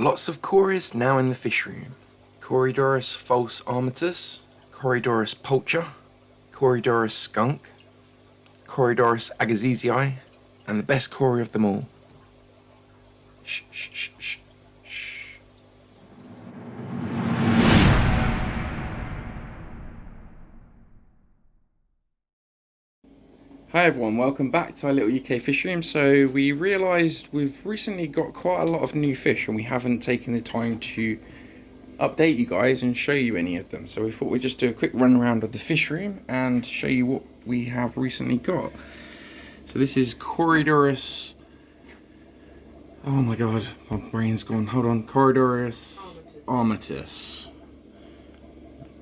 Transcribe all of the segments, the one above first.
Lots of Cories now in the fish room. Corydoras false armatus, Corydoras pulcher, Corydoras skunk, Corydoras agassizii, and the best Cory of them all. Shh, shh, shh, shh, shh. Hi everyone, welcome back to our little UK fish room. So we realised we've recently got quite a lot of new fish and we haven't taken the time to update you guys and show you any of them. So we thought we'd just do a quick run around of the fish room and show you what we have recently got. So this is Corydoras. Oh my god, my brain's gone. Hold on. Corydoras armatus.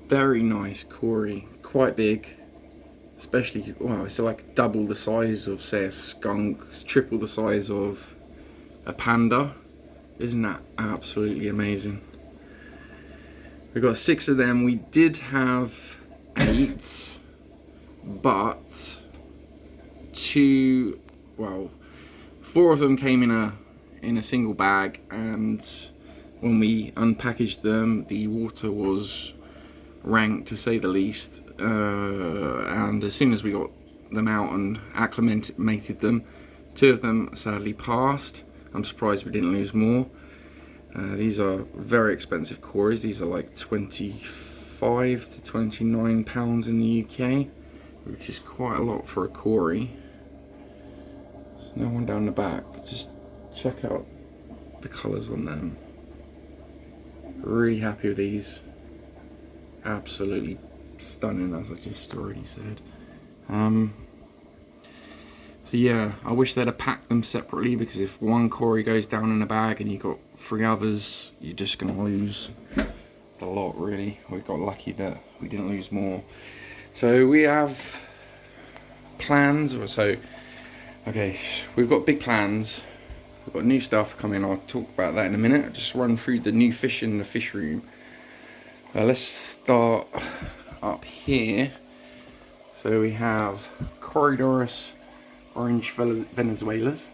Very nice Cory, quite big. Especially, well, it's like double the size of, say, a skunk, triple the size of a panda. Isn't that absolutely amazing? We've got 6 of them. We did have 8, but 4 of them came in a single bag, and when we unpackaged them, the water was rank, to say the least. And as soon as we got them out and acclimated them, 2 of them sadly passed. I'm surprised we didn't lose more. These are very expensive Cories. These are like 25 to 29 pounds in the UK, which is quite a lot for a Cory. There's no one down the back. Just check out the colours on them. Really happy with these. Absolutely stunning, as I just already said. So yeah, I wish they'd have packed them separately, because if one Cory goes down in a bag and you've got 3 others, you're just going to lose the lot, really. We got lucky that we didn't lose more. So we have plans. Okay, we've got big plans. We've got new stuff coming. I'll talk about that in a minute. I'll just run through the new fish in the fish room. Let's start up here. So we have Corydoras orange Venezuelas.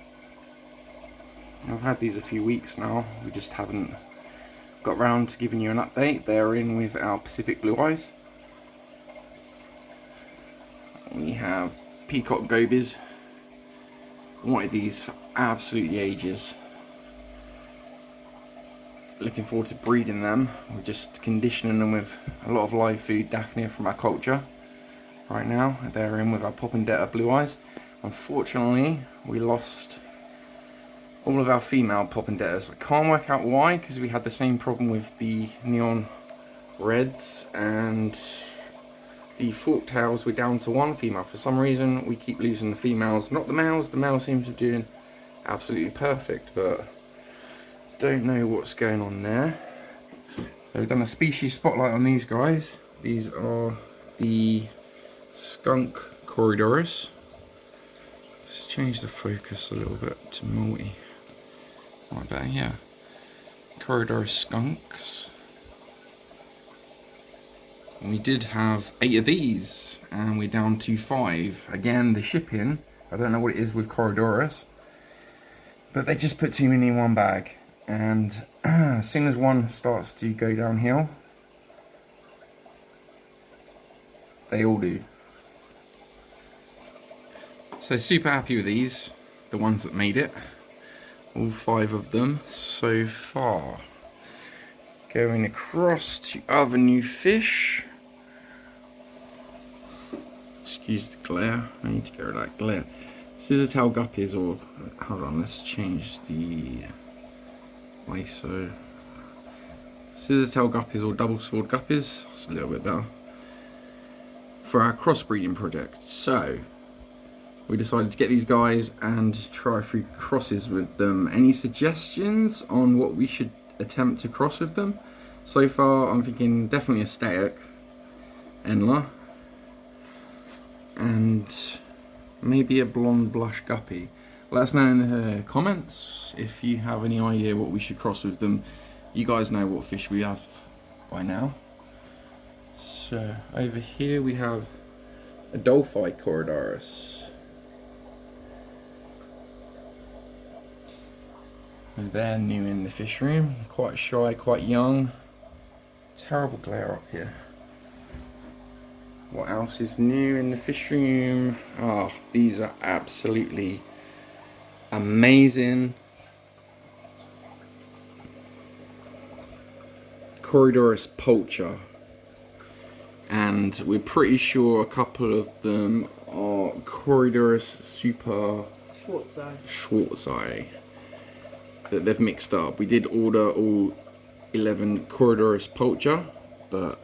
I've had these a few weeks now. We just haven't got round to giving you an update. They're in with our Pacific blue eyes. We have peacock gobies. Wanted these for absolutely ages. Looking forward to breeding them. We're just conditioning them with a lot of live food Daphnia from our culture right now. They're in with our Popendetta blue eyes. Unfortunately, we lost all of our female Popendettas. I can't work out why, because we had the same problem with the neon reds, and the fork tails. We're down to 1 female. For some reason, we keep losing the females, not the males. The males seem to be doing absolutely perfect, but don't know what's going on there. So we've done a species spotlight on these guys. These are the skunk Corydoras. Let's change the focus a little bit to multi. Right there, yeah. Corydoras skunks. And we did have 8 of these, and we're down to 5. Again, the shipping, I don't know what it is with Corydoras, but they just put too many in one bag. And as soon as one starts to go downhill, they all do. So super happy with these, the ones that made it. All 5 of them so far. Going across to other new fish. Excuse the glare, I need to get rid of that glare. Scissor-tail guppies, or hold on, let's change the ISO. Scissor-tail guppies or double-sword guppies. That's a little bit better. For our crossbreeding project. So we decided to get these guys and try a few crosses with them. Any suggestions on what we should attempt to cross with them? So far I'm thinking definitely a static Enla and maybe a blonde blush guppy. Let us know in the comments if you have any idea what we should cross with them. You guys know what fish we have by now. So over here we have a Dolphi Corydoras. They're new in the fish room, quite shy, quite young. Terrible glare up here. What else is new in the fish room? Oh, these are absolutely amazing. Corydoras poacher. And we're pretty sure a couple of them are Corydoras super Schwartzei that they've mixed up. We did order all 11 Corydoras poacher, but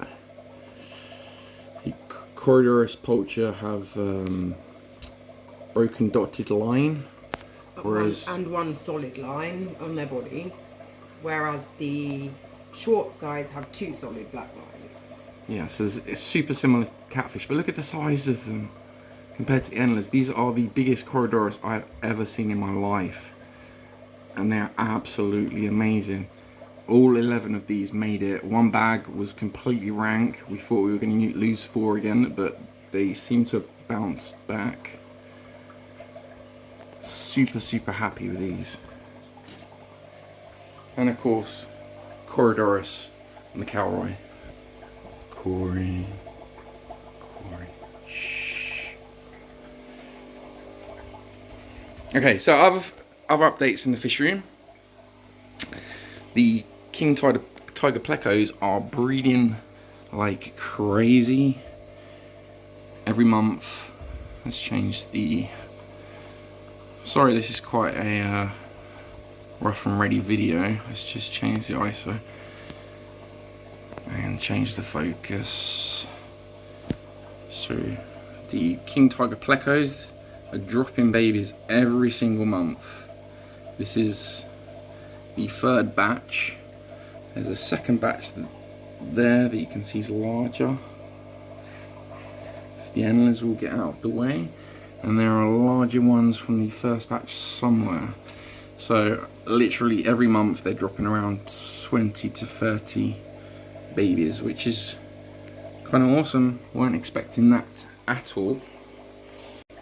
the Corydoras poacher have broken dotted line, whereas one solid line on their body, whereas the Schwartzei have 2 solid black lines. Yeah, so it's super similar to catfish, but look at the size of them compared to the endless. These are the biggest Corydoras I've ever seen in my life, and they're absolutely amazing. All 11 of these made it. One bag was completely rank. We thought we were going to lose 4 again, but they seem to have bounced back. Super happy with these. And of course, Corydoras McElroy. Corey, shh. Okay, so other updates in the fish room. The king tiger plecos are breeding like crazy. Every month. Let's change the. Sorry, this is quite a rough and ready video. Let's just change the ISO and change the focus. So the king tiger plecos are dropping babies every single month. This is the 3rd batch. There's a 2nd batch there that you can see is larger. The endless will get out of the way, and there are larger ones from the 1st batch somewhere. So literally every month they're dropping around 20 to 30 babies, which is kind of awesome. Weren't expecting that at all.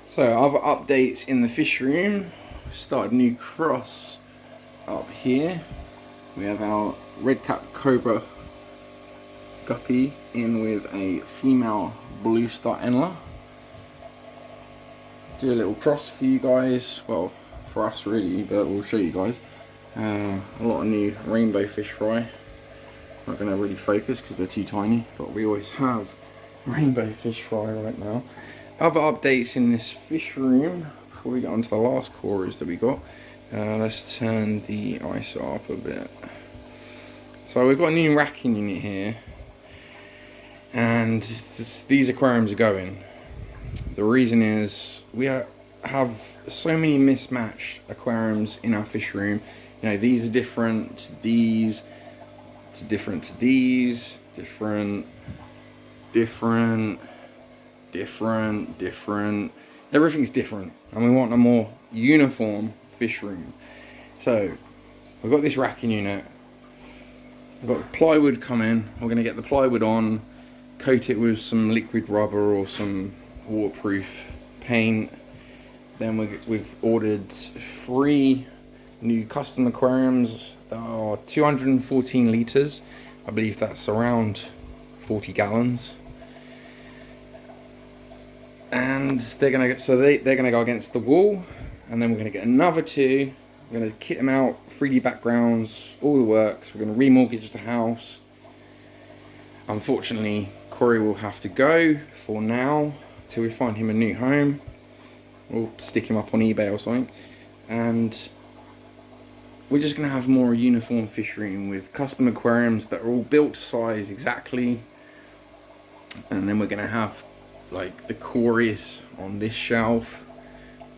So other updates in the fish room. Started a new cross up here. We have our red cap cobra guppy in with a female blue star endler. Do a little cross for you guys, well for us really, but we'll show you guys. A lot of new rainbow fish fry. Not going to really focus because they're too tiny, but we always have rainbow fish fry right now. Other updates in this fish room before we get on to the last Cory's that we got. Let's turn the ISO up a bit. So we've got a new racking unit here, and these aquariums are going. The reason is we have so many mismatched aquariums in our fish room. You know, these are different to these, to different to these, different. Everything's different, and we want a more uniform fish room. So we've got this racking unit. We've got the plywood coming. We're going to get the plywood on, coat it with some liquid rubber or some waterproof paint. Then we've ordered 3 new custom aquariums that are 214 litres. I believe that's around 40 gallons. And they're gonna go against the wall, and then we're gonna get another 2. We're gonna kit them out, 3D backgrounds, all the works. We're gonna remortgage the house. Unfortunately, Corey will have to go for now till we find him a new home. We'll stick him up on eBay or something, and we're just gonna have more uniform fish room with custom aquariums that are all built to size exactly. And then we're gonna have like the Corys on this shelf,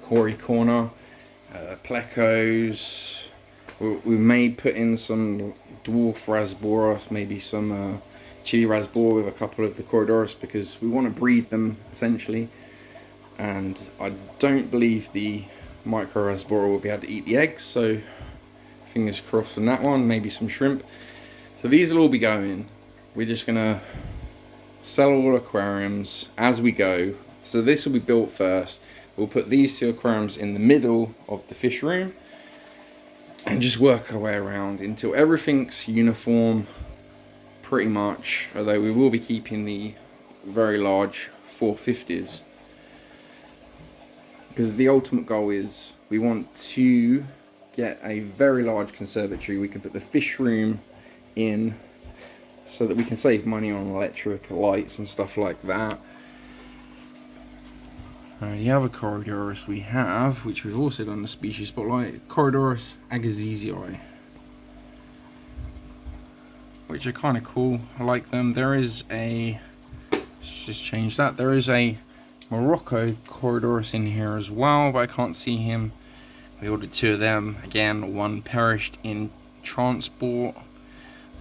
Cory corner, plecos. We may put in some dwarf rasbora, maybe some chili rasbora with a couple of the Corydoras, because we want to breed them essentially. And I don't believe the micro rasbora will be able to eat the eggs, so fingers crossed on that one. Maybe some shrimp. So these will all be going. We're just gonna sell all aquariums as we go. So this will be built first. We'll put these 2 aquariums in the middle of the fish room. and just work our way around until everything's uniform pretty much, although we will be keeping the very large 450s, because the ultimate goal is we want to get a very large conservatory. We can put the fish room in so that we can save money on electric lights and stuff like that. The other Corydoras we have, which we've also done the species spotlight, Corydoras agassizii, which are kind of cool. I like them. There is a, let's just change that, there is a Morocco Corydoras in here as well, but I can't see him. We ordered 2 of them. Again, one perished in transport.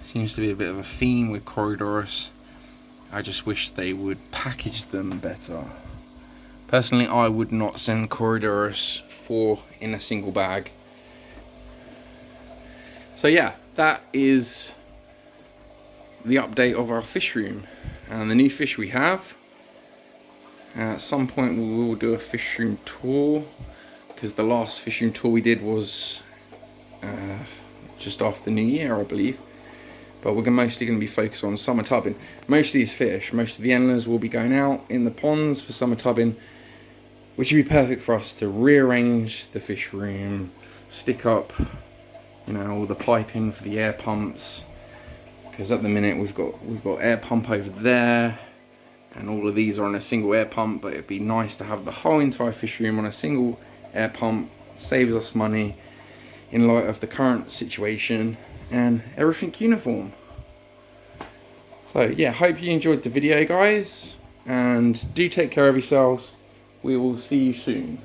Seems to be a bit of a theme with Corydoras. I just wish they would package them better. Personally, I would not send Corydoras 4 in a single bag. So yeah, that is the update of our fish room and the new fish we have. At some point we will do a fish room tour, because the last fish room tour we did was just after the new year, I believe. But we're mostly going to be focused on summer tubbing. Most of these fish, most of the endlers will be going out in the ponds for summer tubbing, which would be perfect for us to rearrange the fish room, stick up, you know, all the piping for the air pumps, because at the minute we've got air pump over there, and all of these are on a single air pump. But it'd be nice to have the whole entire fish room on a single air pump. Saves us money in light of the current situation, and everything uniform. So yeah, hope you enjoyed the video, guys, and do take care of yourselves. We will see you soon.